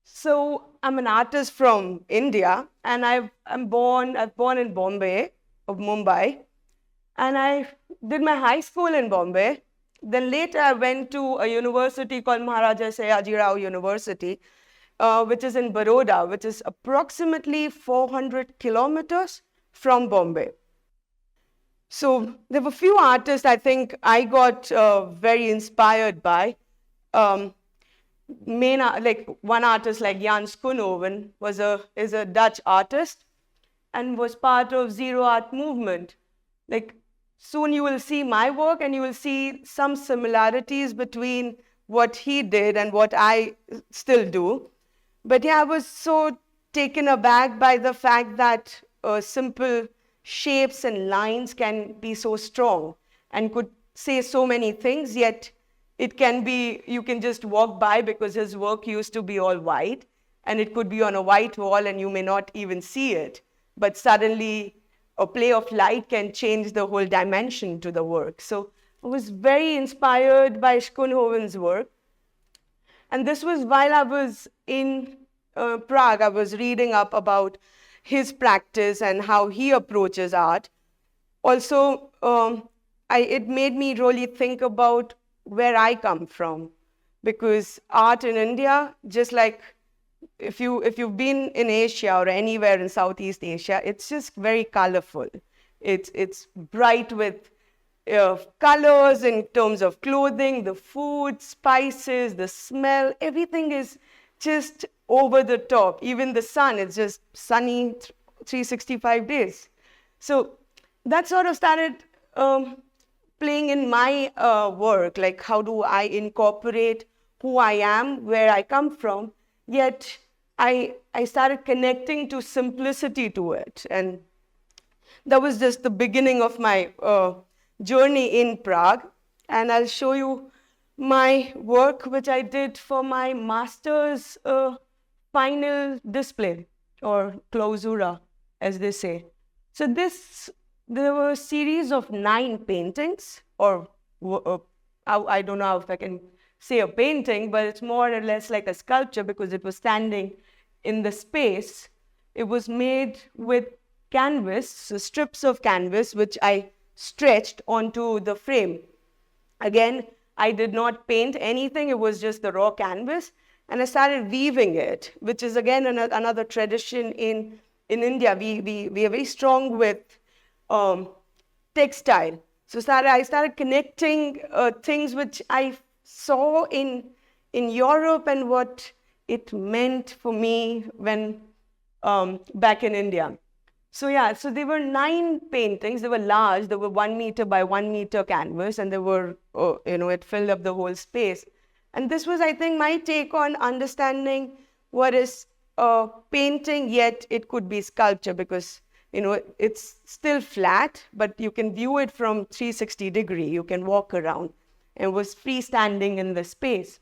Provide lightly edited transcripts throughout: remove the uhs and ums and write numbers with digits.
So I'm an artist from India, and I'm born in Bombay, of Mumbai, and I did my high school in Bombay. Then later I went to a university called Maharaja Sayaji Rao University, which is in Baroda, which is approximately 400 kilometers from Bombay. So there were few artists I think I got very inspired by. Like one artist like Jan Schoonhoven is a Dutch artist and was part of Zero Art movement. Like soon you will see my work and you will see some similarities between what he did and what I still do. But yeah, I was so taken aback by the fact that simple shapes and lines can be so strong and could say so many things, yet it can be, you can just walk by because his work used to be all white, and it could be on a white wall and you may not even see it. But suddenly a play of light can change the whole dimension to the work. So I was very inspired by Schoonhoven's work. And this was while I was in Prague. I was reading up about his practice and how he approaches art. Also, it made me really think about where I come from, because art in India, just like if you've been in Asia or anywhere in Southeast Asia, it's just very colorful. It's bright with colors in terms of clothing, the food, spices, the smell, everything is just over the top. Even the sun, it's just sunny 365 days. So that sort of started playing in my work, like how do I incorporate who I am, where I come from, yet I started connecting to simplicity to it. And that was just the beginning of my journey in Prague. And I'll show you my work, which I did for my master's final display, or clausura, as they say. So there were a series of 9 paintings, or I don't know if I can say a painting, but it's more or less like a sculpture because it was standing in the space. It was made with canvas, so strips of canvas, which I stretched onto the frame. Again, I did not paint anything, it was just the raw canvas, and I started weaving it, which is again another tradition in India. We are very strong with textile. So I started connecting things which I saw in Europe and what it meant for me when back in India. So yeah, so there were 9 paintings. They were large. They were 1 meter by 1 meter canvas, and they were, it filled up the whole space. And this was, I think, my take on understanding what is painting, yet it could be sculpture, because it's still flat, but you can view it from 360 degree. You can walk around, and was freestanding in the space.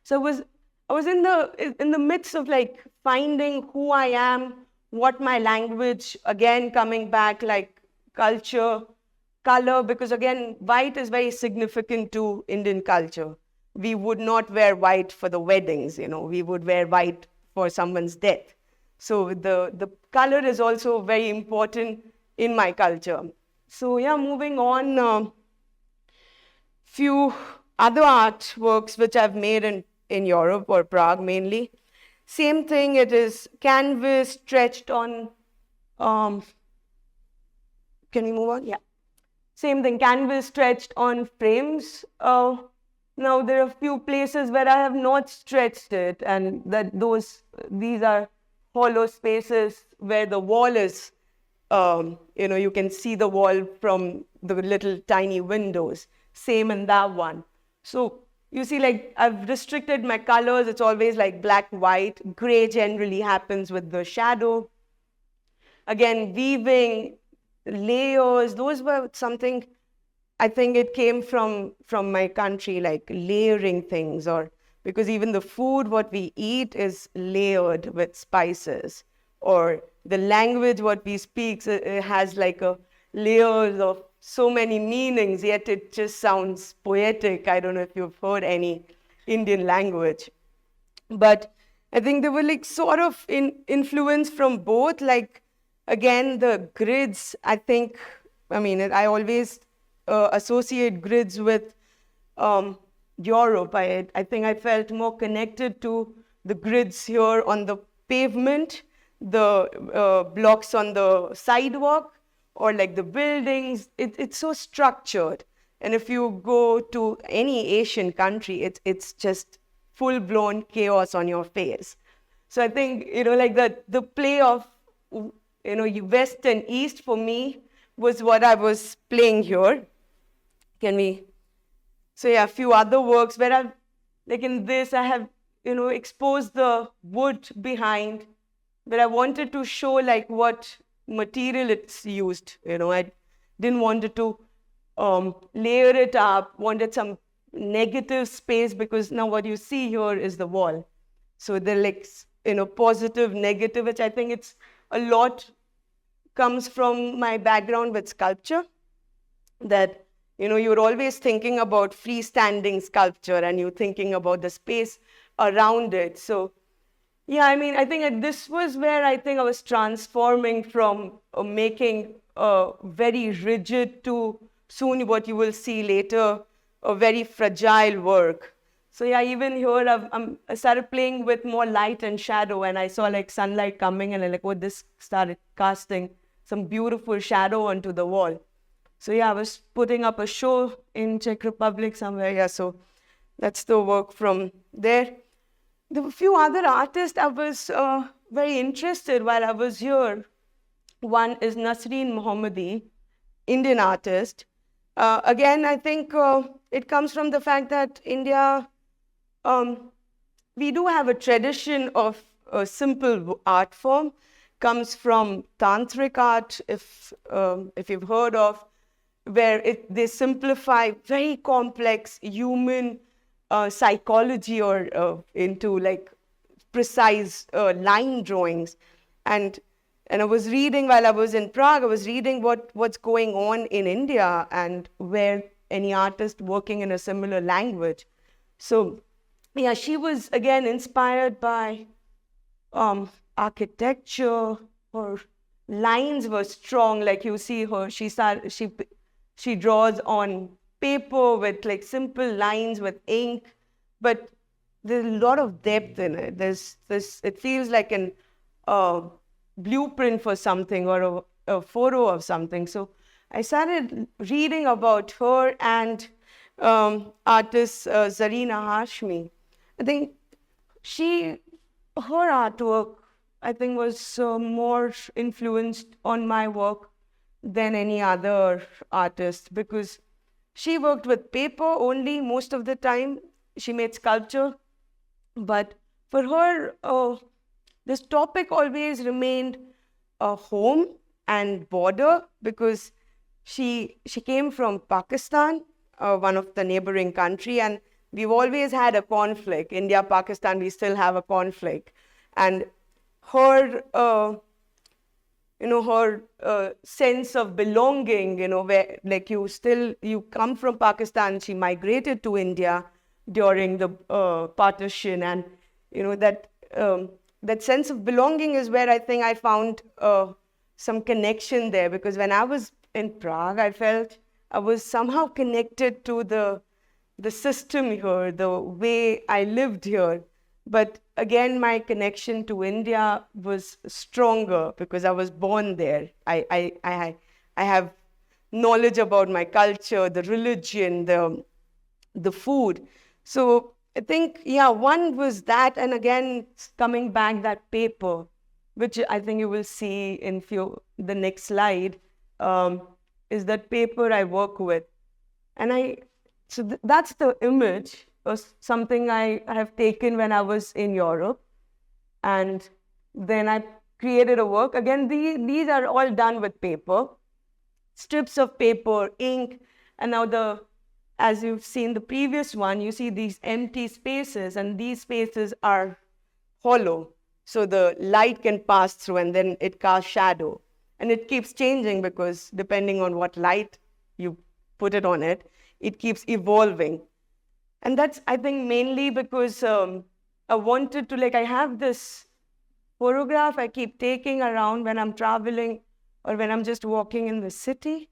So I was in the midst of like finding who I am, what my language, again coming back like culture, color, because again white is very significant to Indian culture. We would not wear white for the weddings, we would wear white for someone's death. So the color is also very important in my culture. So yeah, moving on, few other artworks which I've made in Europe or Prague mainly. Same thing, it is canvas stretched on, can we move on? Yeah. Same thing, canvas stretched on frames. Now there are a few places where I have not stretched it, and these are hollow spaces where the wall is, you can see the wall from the little tiny windows. Same in that one. So you see, like I've restricted my colors. It's always like black, white. Gray generally happens with the shadow. Again, weaving, layers, those were something, I think it came from my country, like layering things, or because even the food, what we eat is layered with spices, or the language, what we speak, it has like a layers of so many meanings, yet it just sounds poetic. I don't know if you've heard any Indian language. But I think they were like sort of influence from both. Like, again, the grids, I always associate grids with Europe. I think I felt more connected to the grids here on the pavement, the blocks on the sidewalk, or like the buildings. It's so structured. And if you go to any Asian country, it's just full-blown chaos on your face. So I think, like the play of, West and East for me was what I was playing here. So yeah, a few other works where I've, like in this, I have, exposed the wood behind, but I wanted to show like what material it's used. I didn't want it to layer it up, wanted some negative space, because now what you see here is the wall. So they're like, positive, negative, which I think it's a lot comes from my background with sculpture, that, you're always thinking about freestanding sculpture and you're thinking about the space around it. So yeah, I think this was where I think I was transforming from making very rigid to soon what you will see later, a very fragile work. So yeah, even here I started playing with more light and shadow, and I saw like sunlight coming, and this started casting some beautiful shadow onto the wall. So yeah, I was putting up a show in Czech Republic somewhere. Yeah, so that's the work from there. There were a few other artists I was very interested while I was here. One is Nasreen Mohammadi, Indian artist. Again, I think it comes from the fact that India, we do have a tradition of a simple art form. Comes from tantric art, if you've heard of, where they simplify very complex human psychology or into like precise line drawings. And I was reading while I was in Prague, I was reading what's going on in India and where any artist working in a similar language. So yeah, she was again inspired by architecture. Her lines were strong, like you see her, she draws on paper with like simple lines with ink, but there's a lot of depth in it. It feels like an blueprint for something or a photo of something. So I started reading about her and artist Zarina Hashmi. I think her artwork, I think, was more influenced on my work than any other artist, because she worked with paper only most of the time. She made sculpture, but for her, this topic always remained home and border, because she came from Pakistan, one of the neighboring country, and we've always had a conflict. India, Pakistan, we still have a conflict. And her, her sense of belonging, where like you come from Pakistan, she migrated to India during the partition, and that sense of belonging is where I think I found some connection there, because when I was in Prague, I felt I was somehow connected to the system here, the way I lived here. But again, my connection to India was stronger because I was born there. I have knowledge about my culture, the religion, the food. So I think, yeah, one was that, and again, coming back, that paper, which I think you will see in the next slide, is that paper I work with. And that's the image of something I have taken when I was in Europe. And then I created a work. Again, these are all done with paper, strips of paper, ink, and now as you've seen the previous one, you see these empty spaces, and these spaces are hollow. So the light can pass through, and then it casts shadow. And it keeps changing because depending on what light you put it on it, it keeps evolving. And that's, I think, mainly because, I wanted to, I have this photograph I keep taking around when I'm traveling or when I'm just walking in the city,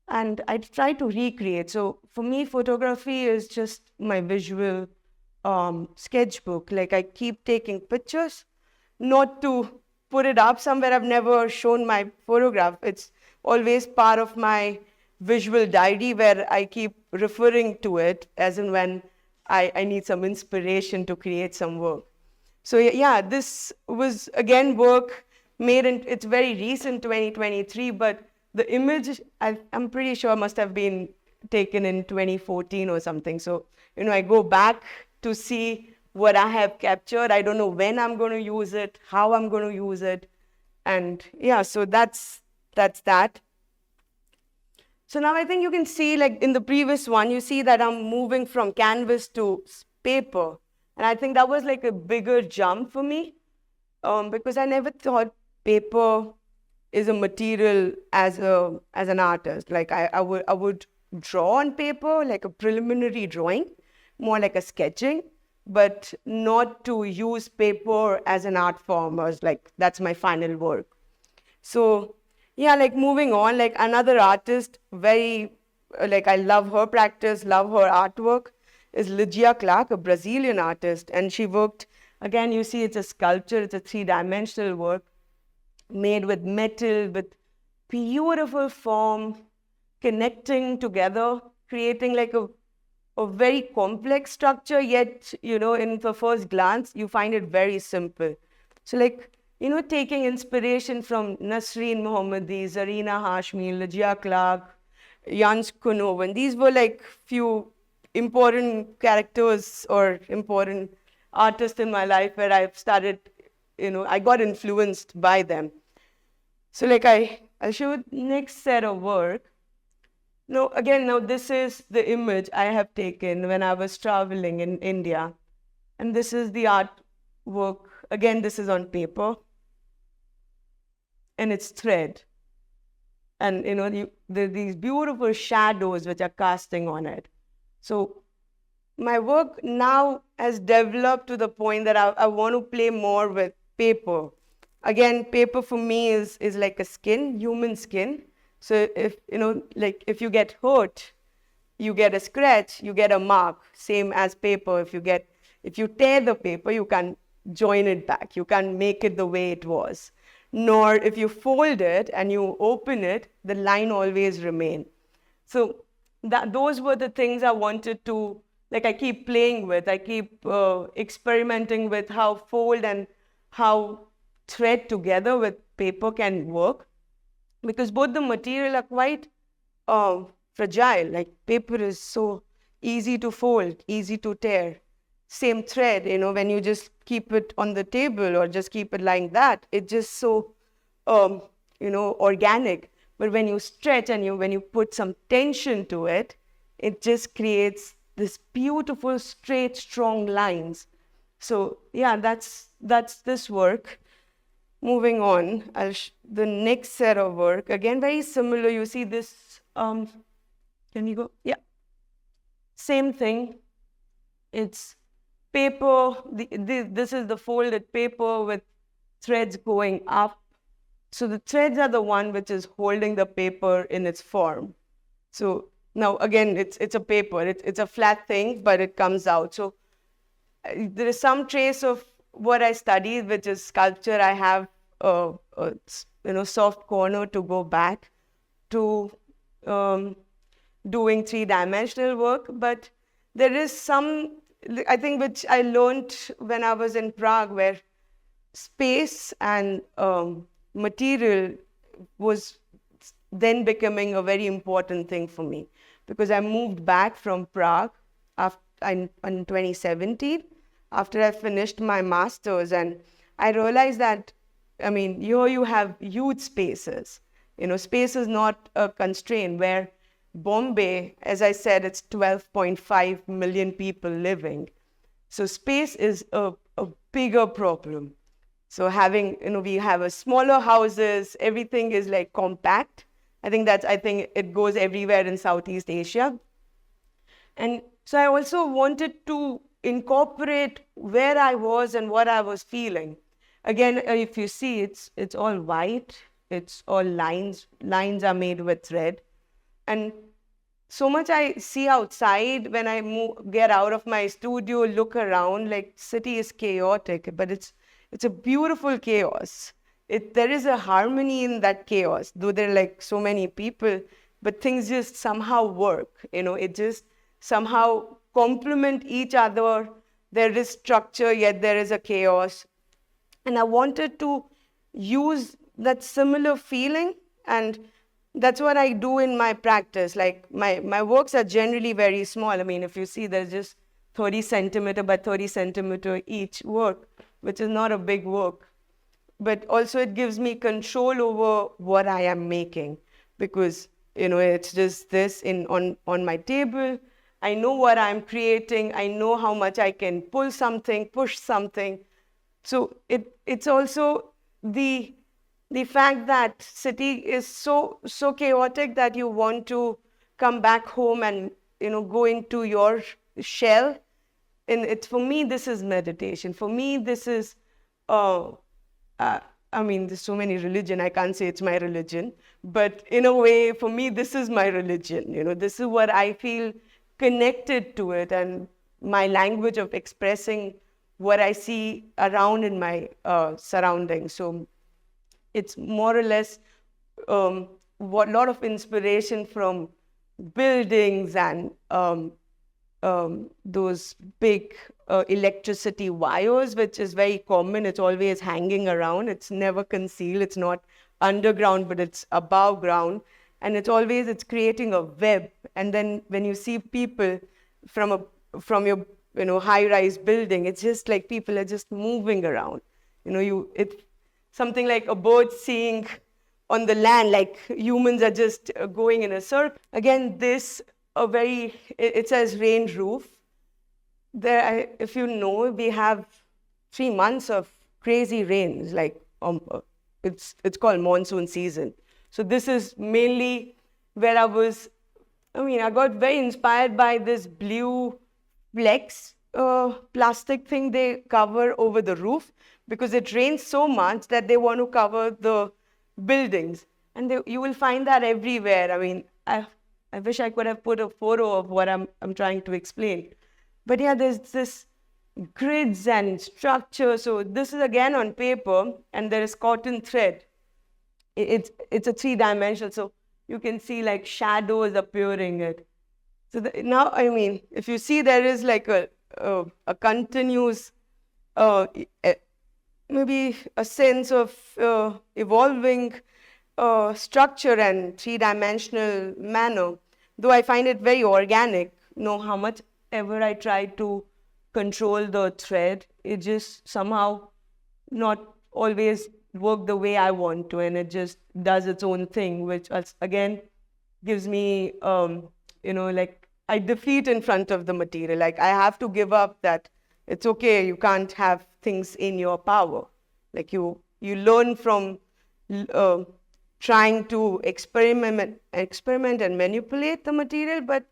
and I try to recreate. So for me, photography is just my visual sketchbook. I keep taking pictures, not to put it up somewhere. I've never shown my photograph. It's always part of my visual diary where I keep referring to it as in when I need some inspiration to create some work. So yeah, this was again work made in, it's very recent, 2023, but the image I'm pretty sure must have been taken in 2014 or something. So, I go back to see what I have captured. I don't know when I'm going to use it, how I'm going to use it. And yeah, so that's that. So now I think you can see, in the previous one, you see that I'm moving from canvas to paper. And I think that was a bigger jump for me because I never thought paper is a material as an artist. I would draw on paper, a preliminary drawing, more like a sketching, but not to use paper as an art form or that's my final work. So yeah, moving on, another artist, very, I love her practice, love her artwork, is Lygia Clark, a Brazilian artist. And she worked, again, you see it's a sculpture, it's a 3-dimensional work made with metal, with beautiful form, connecting together, creating a very complex structure, yet, in the first glance, you find it very simple. So taking inspiration from Nasreen Mohammadi, Zarina Hashmi, Lygia Clark, Jans Kunoven, these were few important characters or important artists in my life where I've started, I got influenced by them. So I'll show you next set of work. Now this is the image I have taken when I was traveling in India. And this is the artwork. Again, this is on paper. And it's thread. And there are these beautiful shadows which are casting on it. So my work now has developed to the point that I want to play more with paper. Again, paper for me is like a skin, human skin. So if if you get hurt, you get a scratch, you get a mark, same as paper. If you tear the paper, you can't join it back. You can't make it the way it was. Nor if you fold it and you open it, the line always remain. So those were the things I wanted to, I keep playing with. I keep experimenting with how fold and how thread together with paper can work. Because both the material are quite fragile. Paper is so easy to fold, easy to tear. Same thread, when you just keep it on the table or just keep it like that, it's just so, organic. But when you stretch and when you put some tension to it, it just creates this beautiful, straight, strong lines. So yeah, that's this work. Moving on, the next set of work, again, very similar. You see this, can you go? Yeah. Same thing. It's paper. This is the folded paper with threads going up. So the threads are the one which is holding the paper in its form. So now, again, it's a paper. It's a flat thing, but it comes out. So there is some trace of what I studied, which is sculpture. I have a soft corner to go back to doing 3-dimensional work. But there is some, I think, which I learned when I was in Prague, where space and material was then becoming a very important thing for me, because I moved back from Prague in 2017 after I finished my master's, and I realized that, here you have huge spaces. Space is not a constraint, where Bombay, as I said, it's 12.5 million people living. So space is a bigger problem. So having, we have smaller houses, everything is compact. I think it goes everywhere in Southeast Asia. And so I also wanted to incorporate where I was and what I was feeling. Again, if you see, it's all white. It's all lines. Lines are made with thread. And so much I see outside when I get out of my studio, look around, like city is chaotic, but it's a beautiful chaos. There is a harmony in that chaos, though there are like so many people, but things just somehow work. It just somehow complement each other. There is structure, yet there is a chaos. And I wanted to use that similar feeling, and that's what I do in my practice. Like my works are generally very small. I mean, if you see, there's just 30 centimeter by 30 centimeter each work, which is not a big work. But also it gives me control over what I am making, because it's just this on my table. I know what I'm creating. I know how much I can pull something, push something. So it's also the fact that city is so chaotic that you want to come back home and go into your shell. And for me, this is meditation. For me, this is I mean, there's so many religion. I can't say it's my religion, but in a way, for me, this is my religion. This is what I feel connected to it, and my language of expressing what I see around in my surroundings. So it's more or less lot of inspiration from buildings and those big electricity wires, which is very common. It's always hanging around. It's never concealed. It's not underground, but it's above ground. And it's creating a web. And then when you see people from your high-rise building, it's just like people are just moving around. It's something like a bird seeing on the land, like humans are just going in a circle. Again, it says rain roof. There, if you know, we have 3 months of crazy rains, like it's called monsoon season. So this is mainly where I got very inspired by this blue flex plastic thing they cover over the roof, because it rains so much that they want to cover the buildings. And you will find that everywhere. I mean, I wish I could have put a photo of what I'm trying to explain. But yeah, there's this grids and structure. So this is again on paper, and there is cotton thread. It's a 3-dimensional, so you can see like shadows appearing it. So now, I mean, if you see, there is like a continuous, maybe a sense of evolving structure and 3-dimensional manner. Though I find it very organic, how much ever I try to control the thread, it just somehow not always work the way I want to, and it just does its own thing, which again gives me, like I defeat in front of the material. Like I have to give up that it's okay, you can't have things in your power. Like you learn from trying to experiment and manipulate the material, but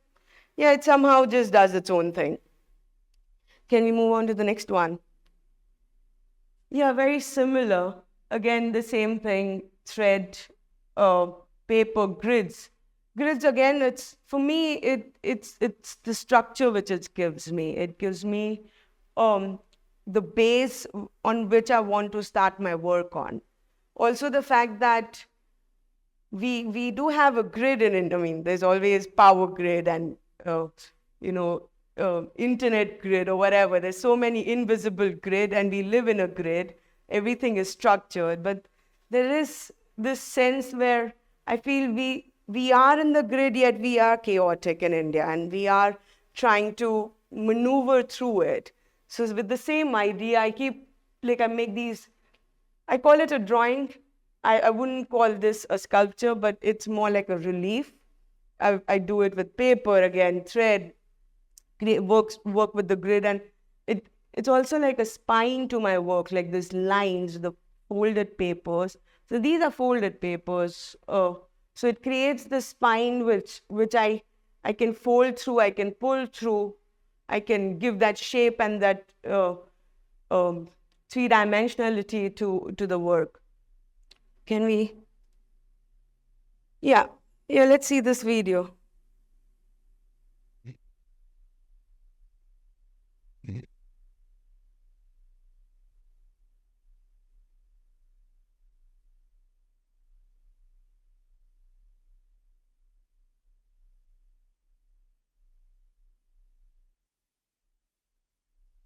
yeah, it somehow just does its own thing. Can we move on to the next one? Yeah, very similar. Again, the same thing, thread, paper, grids. Grids, again, for me, it's the structure which it gives me. It gives me the base on which I want to start my work on. Also, the fact that we do have a grid in it. I mean, there's always power grid and internet grid or whatever. There's so many invisible grid, and we live in a grid. Everything is structured, but there is this sense where I feel we are in the grid, yet we are chaotic in India, and we are trying to maneuver through it. So with the same idea, I make these, I call it a drawing. I wouldn't call this a sculpture, but it's more like a relief. I do it with paper, again, thread, work with the grid, and it's also like a spine to my work, like these lines, the folded papers. So these are folded papers. So it creates the spine which I can fold through, I can pull through. I can give that shape and that three-dimensionality to the work. Can we? Yeah, let's see this video.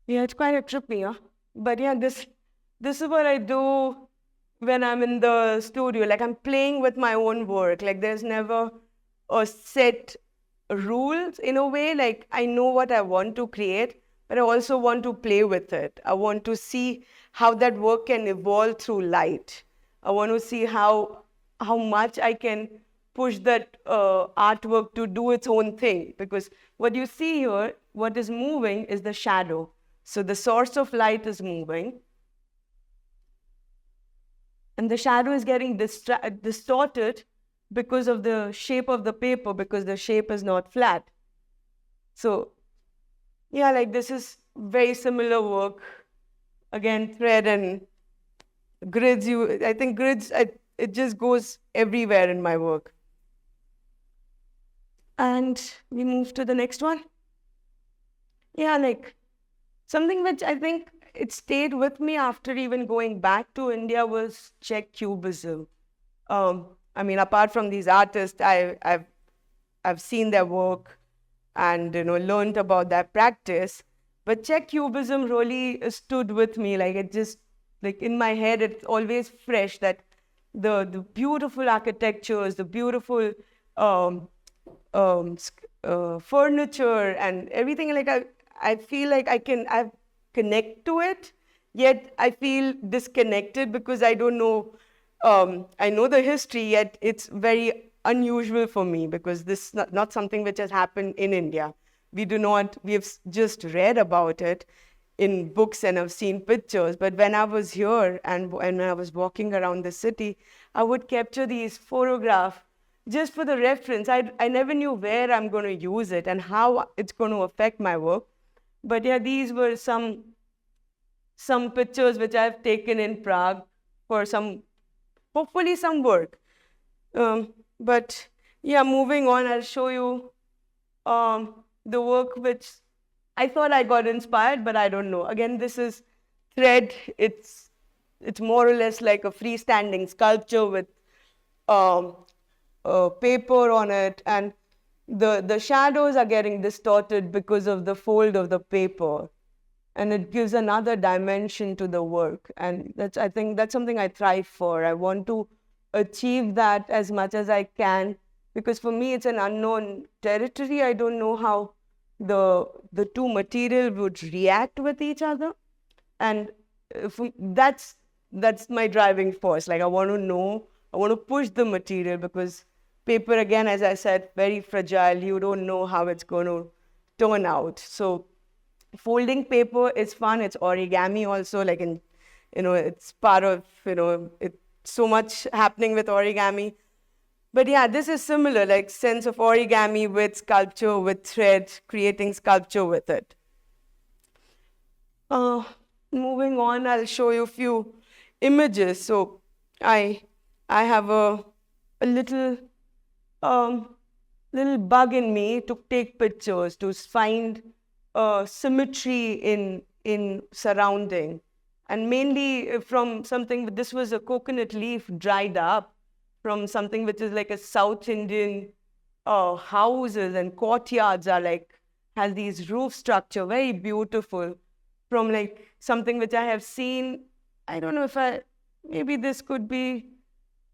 Yeah, it's quite a trippy, huh? But yeah, this is what I do when I'm in the studio. Like, I'm playing with my own work. Like, there's never a set rules in a way. Like, I know what I want to create, but I also want to play with it. I want to see how that work can evolve through light. I want to see how much I can push that artwork to do its own thing. Because what you see here, what is moving is the shadow. So the source of light is moving. And the shadow is getting distorted because of the shape of the paper, because the shape is not flat. So, yeah, like this is very similar work. Again, thread and grids. I think grids, it just goes everywhere in my work. And we move to the next one. Yeah, like something which I think it stayed with me after even going back to India was Czech Cubism. I mean, apart from these artists, I've seen their work and learned about their practice. But Czech Cubism really stood with me. Like, it just, like in my head, it's always fresh that the beautiful architectures, the beautiful furniture and everything. Like, I feel like I connect to it, yet I feel disconnected because I don't know. I know the history, yet it's very unusual for me because this is not something which has happened in India. We have just read about it in books and have seen pictures. But when I was here and when I was walking around the city, I would capture these photographs just for the reference. I never knew where I'm going to use it and how it's going to affect my work. But yeah, these were some pictures which I've taken in Prague for hopefully some work. But yeah, moving on, I'll show you the work which I thought I got inspired, but I don't know. Again, this is thread. It's more or less like a freestanding sculpture with paper on it, and the shadows are getting distorted because of the fold of the paper, and it gives another dimension to the work. And I think that's something I thrive for. I want to achieve that as much as I can, because for me it's an unknown territory. I don't know how the two materials would react with each other, and that's my driving force. Like, I want to push the material, because paper, again, as I said, very fragile. You don't know how it's going to turn out. So folding paper is fun. It's origami also. Like, it's part of, it's so much happening with origami. But yeah, this is similar, like sense of origami with sculpture, with thread, creating sculpture with it. Moving on, I'll show you a few images. So I have a little bug in me to take pictures, to find symmetry in surrounding. And mainly from something, this was a coconut leaf dried up from something which is like a South Indian houses and courtyards has these roof structure, very beautiful, from like something which I have seen. I don't know if maybe this could be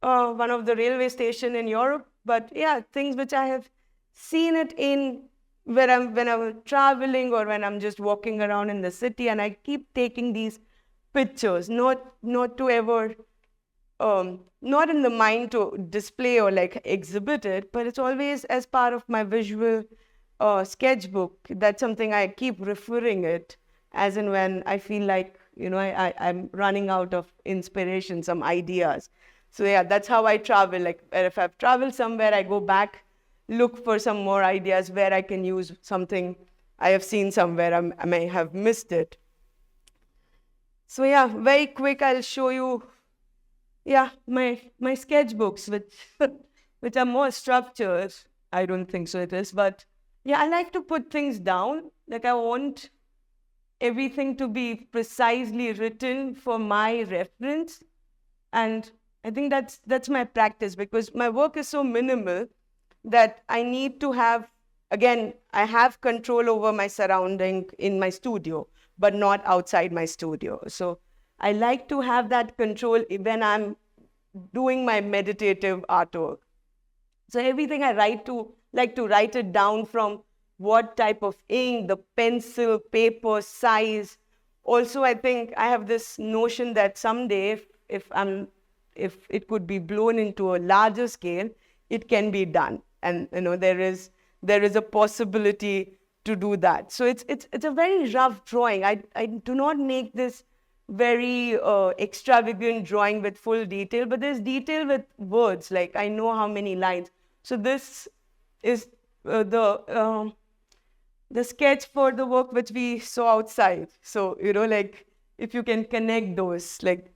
one of the railway station in Europe, but yeah, things which I have seen it in when I'm traveling or when I'm just walking around in the city, and I keep taking these pictures, not to ever, not in the mind to display or like exhibit it, but it's always as part of my visual sketchbook. That's something I keep referring it as in when I feel like, I'm running out of inspiration, some ideas. So yeah, that's how I travel. Like, if I've traveled somewhere, I go back, look for some more ideas where I can use something I have seen somewhere. I may have missed it. So yeah, very quick, I'll show you, my sketchbooks, which are more structured. I don't think so it is, but yeah, I like to put things down. Like, I want everything to be precisely written for my reference. And I think that's my practice, because my work is so minimal that I need to have, again, I have control over my surrounding in my studio, but not outside my studio. So I like to have that control when I'm doing my meditative artwork. So everything I like to write it down, from what type of ink, the pencil, paper, size. Also, I think I have this notion that someday, if it could be blown into a larger scale, it can be done. And there is a possibility to do that. So it's a very rough drawing. I do not make this very extravagant drawing with full detail, but there's detail with words. Like, I know how many lines. So this is the sketch for the work which we saw outside. So, like, if you can connect those, like.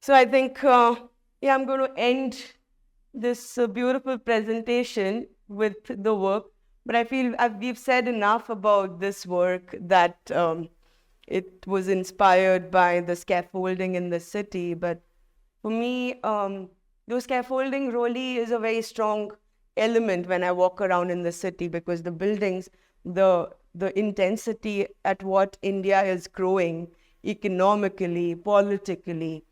So I think, I'm going to end this beautiful presentation with the work. But I feel we've said enough about this work, that it was inspired by the scaffolding in the city. But for me, the scaffolding really is a very strong element when I walk around in the city, because the buildings, the intensity at what India is growing economically, politically,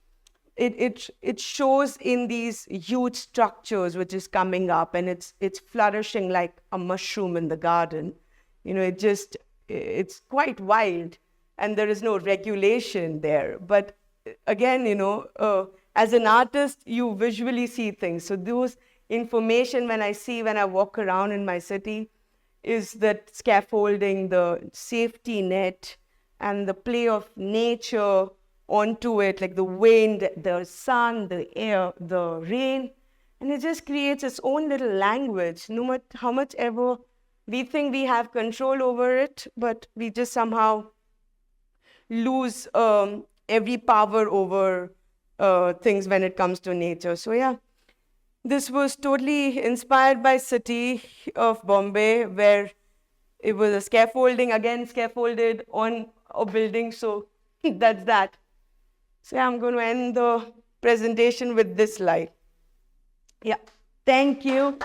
it shows in these huge structures which is coming up, and it's flourishing like a mushroom in the garden. It's quite wild, and there is no regulation there. But again, as an artist, you visually see things. So those information when I walk around in my city, is that scaffolding, the safety net, and the play of nature onto it, like the wind, the sun, the air, the rain. And it just creates its own little language, no matter how much ever we think we have control over it, but we just somehow lose every power over things when it comes to nature. So yeah, this was totally inspired by city of Bombay, where it was a scaffolding, again scaffolded on a building. So that's that. So yeah, I'm going to end the presentation with this slide. Yeah, thank you.